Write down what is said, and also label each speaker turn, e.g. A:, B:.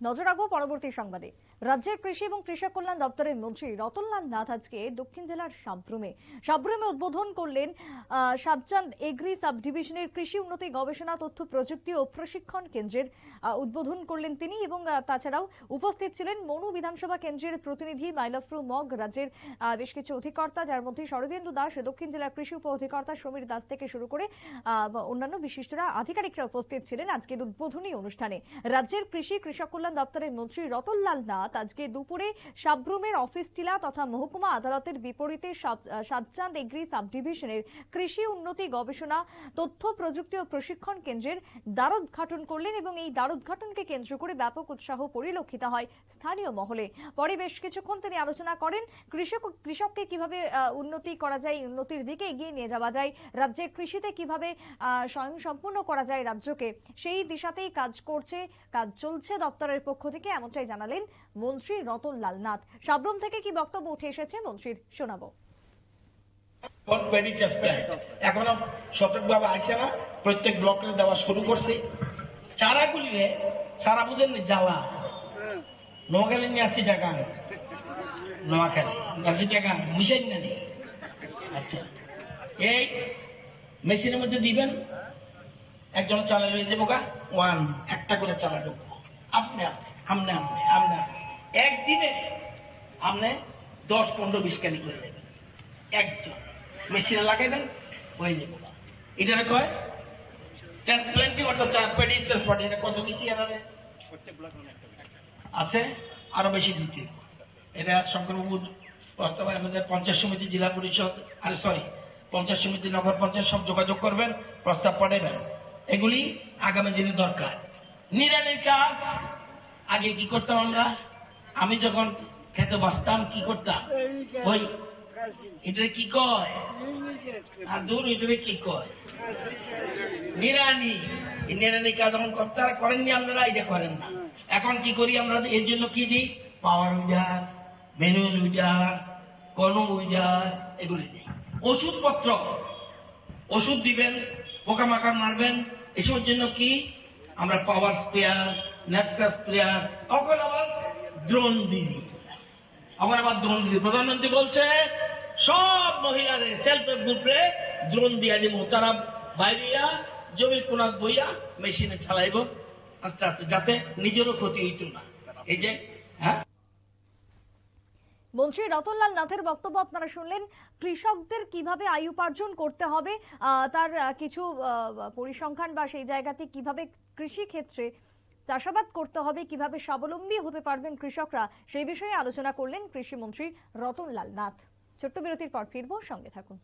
A: নজর রাখবো পরবর্তী সংবাদে। রাজ্যের কৃষি এবং কৃষক কল্যাণ দপ্তরের মন্ত্রী রতনলাল নাথ আজকে দক্ষিণ জেলার সাব্রুমে উদ্বোধন করলেন সাতচান্দ এগ্রি সাব ডিভিশনের কৃষি উন্নতি গবেষণা তথ্য প্রযুক্তি ও প্রশিক্ষণ কেন্দ্রের উদ্বোধন করলেন তিনি। এবং তাছাড়াও উপস্থিত ছিলেন মনু বিধানসভা কেন্দ্রের প্রতিনিধি মাইলাফরু মগ, রাজ্যের বেশ কিছু অধিকর্তা, যার মধ্যে শরদিন্দু দাস, দক্ষিণ জেলার কৃষি উপ অধিকর্তা সমীর দাস থেকে শুরু করে অন্যান্য বিশিষ্টরা, আধিকারিকরা উপস্থিত ছিলেন আজকের উদ্বোধনী অনুষ্ঠানে। রাজ্যের কৃষি কৃষক কল্যাণ দপ্তরের মন্ত্রী রতনলাল নাথ আজকে দুপুরে সাব্রুমের অফিস টিলা তথা মহকুমা আদালতের বিপরীতে সাতচান্দ এগ্রি সাব ডিভিশনের কৃষি উন্নতি গবেষণা তথ্য প্রযুক্তি ও প্রশিক্ষণ কেন্দ্রের দ্বারোদ্ঘাটন করলেন এবং এই দ্বারোদ্ঘাটনকে কেন্দ্র করে ব্যাপক উৎসাহ পরিলক্ষিত হয় স্থানীয় মহলে। পরে বেশ কিছুক্ষণ তিনি আলোচনা করেন কৃষককে কিভাবে উন্নতি করা যায়, উন্নতির দিকে এগিয়ে নিয়ে যাওয়া যায়, রাজ্যের কৃষিতে কিভাবে স্বয়ংসম্পূর্ণ করা যায় রাজ্যকে, সেই দিশাতেই কাজ চলছে দপ্তরের পক্ষ থেকে, এমনটাই জানালেন মন্ত্রী রতনলাল নাথ। সাব্রুম থেকে কি বক্তব্য উঠে এসেছে মন্ত্রীর, শোনাবো।
B: এখনো সঠিকভাবে আসছে না, প্রত্যেক ব্লকে দেওয়া শুরু করছে। চারাগুলি সারা বুঝেন জ্বালা, নোয়াখালী নিয়ে 80 টাকা, নোয়াখালী 80 টাকা মিশাই না। আচ্ছা, এই মেশিনের মধ্যে দিবেন, একজন চালা লইয়ে দেবো একটা করে চালা ঢুকবো, আপনি আমনে একদিনে আপনি 10-15-20 কানি করে দেবেন, একজন মেশিনে লাগাইবেন হয়ে যাবো। এটা কয় ট্রান্সপ্লান্টিং, অর্থাৎ চারপাটি ট্রান্সপ্লান্টিং। এটা কত দিছি আছে, আরো বেশি দিতে। এটা শঙ্করবাবু প্রস্তাবে আমাদের পঞ্চায়েত সমিতি, জেলা পরিষদ, পঞ্চায়েত সমিতি, নগর পঞ্চায়েত সব যোগাযোগ করবেন, প্রস্তাব পাঠাবেন। এগুলি আগামী দিনে দরকার। নিড়ানির কাজ আগে কি করতাম আমরা, আমি যখন খেতে বসতাম কি করতাম, ওই এটা কি কয় আর দূর হিসেবে কি কয় নিড়ানি। নিড়ানি কাজ যখন করেননি আপনারা, এটা করেন না। এখন কি করি আমরা, এর জন্য কি দিই, পাওয়ার উইডার, ম্যানুয়াল উইডার, কলম উইডার, এগুলি দিই। ওষুধপত্র, ওষুধ দিবেন, পোকামাকড় মারবেন, এসবের জন্য কি আমরা পাওয়ার স্প্রেয়ার, ন্যাপসা স্প্রেয়ার, তখন আবার ড্রোন দিই। আবার ড্রোন দিই। প্রধানমন্ত্রী বলছে সব মহিলাদের সেলফ হেল্প গ্রুপে ড্রোন দিয়া দিব, তারা বাইরে জমির কোনাত বইয়া মেশিনে চালাইব আস্তে আস্তে, যাতে নিজেরও ক্ষতি হইত না। এই যে
A: মন্ত্রী রতনলাল নাথের বক্তব্য আপনারা শুনলেন। কৃষকদের কিভাবে আয় উপার্জন করতে হবে, তার কিছু পরিসংখ্যান বা সেই জায়গাতে কিভাবে কৃষি ক্ষেত্রে চাষাবাদ করতে হবে, কিভাবে স্বাবলম্বী হতে পারবেন কৃষকরা, সেই বিষয়ে আলোচনা করলেন কৃষিমন্ত্রী রতনলাল নাথ। ছোট্ট বিরতির পর ফিরবো, সঙ্গে থাকুন।